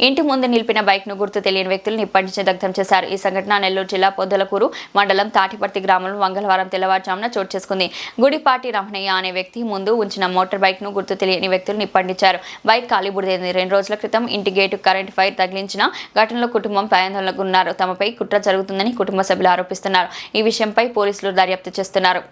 ఇంటి ముందు నిలిపిన బైక్ ను గుర్తు తెలియని వ్యక్తులు నిప్పంటించి దగ్ధం చేశారు. ఈ సంఘటన నెల్లూరు జిల్లా పొద్దలకూరు మండలం తాటిపర్తి గ్రామంలో మంగళవారం తెల్లవారుజామున చోటు చేసుకుంది. గుడిపాటి రమణయ్య అనే వ్యక్తి ముందు ఉంచిన మోటార్ బైక్ ను గుర్తు తెలియని వ్యక్తులు నిప్పంటించారు. బైక్ కాలిబుడిదైంది. 2 రోజుల క్రితం ఇంటి గేటు కరెంట్ ఫైర్ తగిలించిన ఘటనలో కుటుంబం భయాందోళనకు ఉన్నారు. తమపై కుట్ర జరుగుతుందని కుటుంబ సభ్యులు ఆరోపిస్తున్నారు. ఈ విషయంపై పోలీసులు దర్యాప్తు చేస్తున్నారు.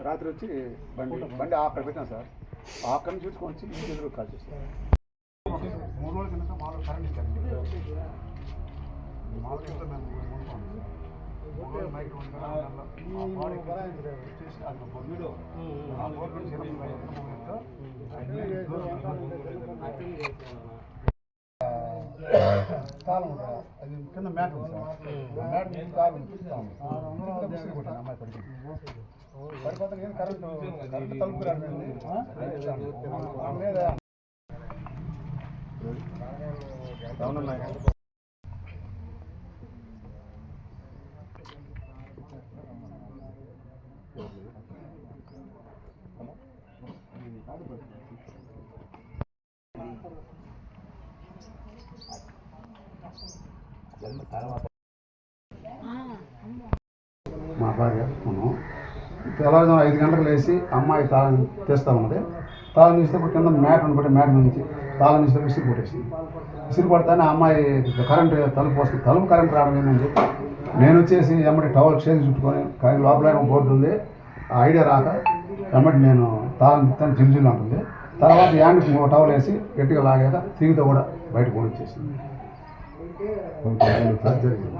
రాత్రి వచ్చి బండి అక్కడ పెట్టాం సార్. అక్కడ నుంచి చూసుకొని వచ్చి ఇంటి ఎదురు కాల్ చేస్తాం. 3 రోజుల కింద మాలో కరెంట్ ఇచ్చారు. కాలం అది కింద మ్యాట్ ఉంది సార్. మ్యాట్ నుంచి కాలం అమ్మాయి పడిపోతే నేను కరెంట్ తలుపు మా భార్య మనం తెల్లవారుజాము 5 గంటలకు లేచి అమ్మాయి తాళం తీస్తా ఉన్నది. తాళం తీసేటప్పుడు కింద మ్యాట్ ఉండబట్టి మ్యాట్ నుంచి తాళం తీసేటప్పుడు విసిరి కొట్టేసింది. విసిరి కొడతానే అమ్మాయి కరెంట్ తలుపు వస్తుంది. తలుపు కరెంట్ రావడం ఏంటని చెప్పి నేను వచ్చేసి ఎమ్మటి టవల్ చేసి చుట్టుకొని కానీ లోపల బోర్డు ఉంది. ఆ ఐడియా రాక ఎమ్మటి నేను తాళం తిత్తాను జిల్జిల్ ఉంటుంది. తర్వాత యాండ్కి టవల్ వేసి గట్టిగా లాగాక తీగితో కూడా బయటకు వచ్చేసింది.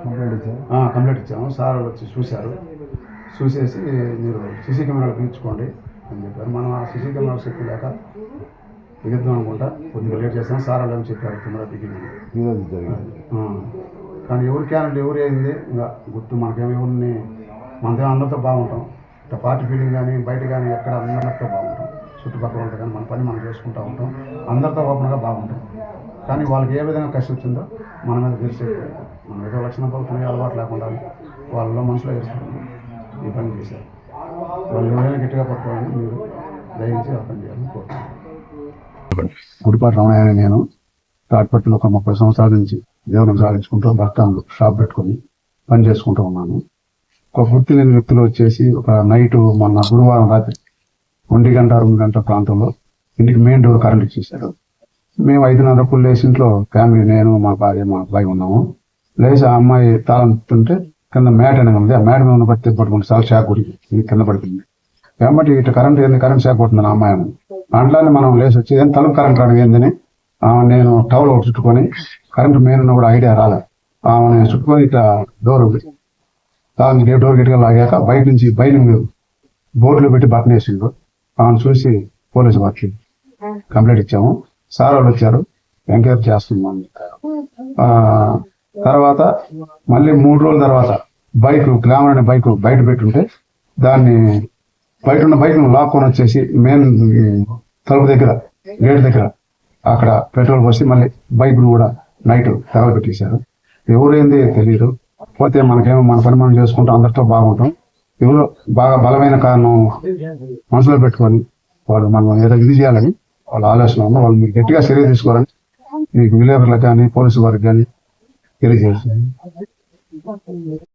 కంప్లైంట్ ఇచ్చాము. సార్ వచ్చి చూశారు. చూసేసి మీరు సీసీ కెమెరాలు పిలుచుకోండి అని చెప్పారు. మనం ఆ సీసీ కెమెరాలు శక్తి లేక బిగిద్దాం అనుకుంటా కొద్దిగా లేట్ చేస్తాం. సార్ వాళ్ళు ఏమి చెప్పారు కెమెరా బిగింది కానీ ఎవరు అయింది ఇంకా గుర్తు మనకేమో ఎవరిని మనతో అందరితో బాగుంటాం. ఇట్లా పార్టీ ఫీలింగ్ కానీ బయట కానీ ఎక్కడ అందరితో బాగుంటాం. చుట్టుపక్కల ఉంటాం కానీ మన పని మనం చేసుకుంటూ ఉంటాం. అందరితో ఓపెన్గా బాగుంటాం. కానీ వాళ్ళకి ఏ విధంగా కష్టం వచ్చిందో మన మీద తెలిసే మనం ఏదో లక్షణ పడుతున్నాయి అలవాటు లేకుండా వాళ్ళలో మనసులో వేసుకుంటాం. ఈ పని చేశారు. వాళ్ళు ఎవరైనా గట్టిగా పట్టుకోవాలని మీరు దయించి ఆ పని చేయాలని కోరుతున్నాను. గుడిపాటి రమణయ్య నేను తాటిపట్టులో ఒక 30 సంవత్సరాల నుంచి దేవుని సాధించుకుంటూ బస్తాను షాప్ పెట్టుకొని పని చేసుకుంటూ ఉన్నాను. ఒక వృత్తి లేని వ్యక్తులు వచ్చేసి ఒక నైట్ మొన్న గురువారం రాత్రి 1 గంట 2 గంటల ప్రాంతంలో ఇంటికి మెయిన్ డోర్ కరెంట్ ఇచ్చేసారు. మేము 5:30 లేచి ఇంట్లో ఫ్యామిలీ నేను మా భార్య మా అబ్బాయి ఉన్నాము. లేచి ఆ అమ్మాయి తాళం తింటే కింద మ్యాట్ అనేది ఉంది. ఆ మ్యాట్ మీద ఉన్న పట్టి పట్టుకుంటే చాలా షాక్ కొట్టి కింద పడుతుంది. కాబట్టి ఇటు కరెంట్ షాక్ కొట్టింది ఆ అమ్మాయి. దాంట్లోనే మనం లేచి వచ్చి ఏం తలుపు కరెంట్ రావడం ఏందని నేను టవల్ ఒకటి చుట్టుకొని కరెంట్ మెయిన్ ఉన్న కూడా ఐడియా రాలే. ఆమె చుట్టుకొని ఇట్లా డోర్ గట్టిగా లాగాక బయట నుంచి బయట బోర్డులో పెట్టి బట్టన్ వేసిండు. ఆమెను చూసి పోలీసు వారికి కంప్లైంట్ ఇచ్చాము. సార్ వాళ్ళు వచ్చారు, ఎంక్వైరీ చేస్తున్నాం. తర్వాత మళ్ళీ 3 రోజుల తర్వాత గ్లామర్ అనే బైక్ బయట పెట్టుంటే దాన్ని బయట ఉన్న బైక్ను లాక్కొని వచ్చేసి మెయిన్ తలుపు దగ్గర గేట్ దగ్గర అక్కడ పెట్రోల్ పోసి మళ్ళీ బైక్ను కూడా నైట్ తగలబెట్టేశారు. ఎవరైంది తెలియదు. పోతే మనకేమో మన పని మనం చేసుకుంటాం, అందరితో బాగుంటాం. ఎవరో బాగా బలమైన కారణం మనసులో పెట్టుకొని వాళ్ళు మనం ఏదో ఇది చేయాలని వాళ్ళ ఆలోచన ఉన్న వాళ్ళు మీరు గట్టిగా చర్య తీసుకోవాలని మీకు విలేకరులకు కానీ పోలీసు వారికి కానీ తెలియజేస్తుంది.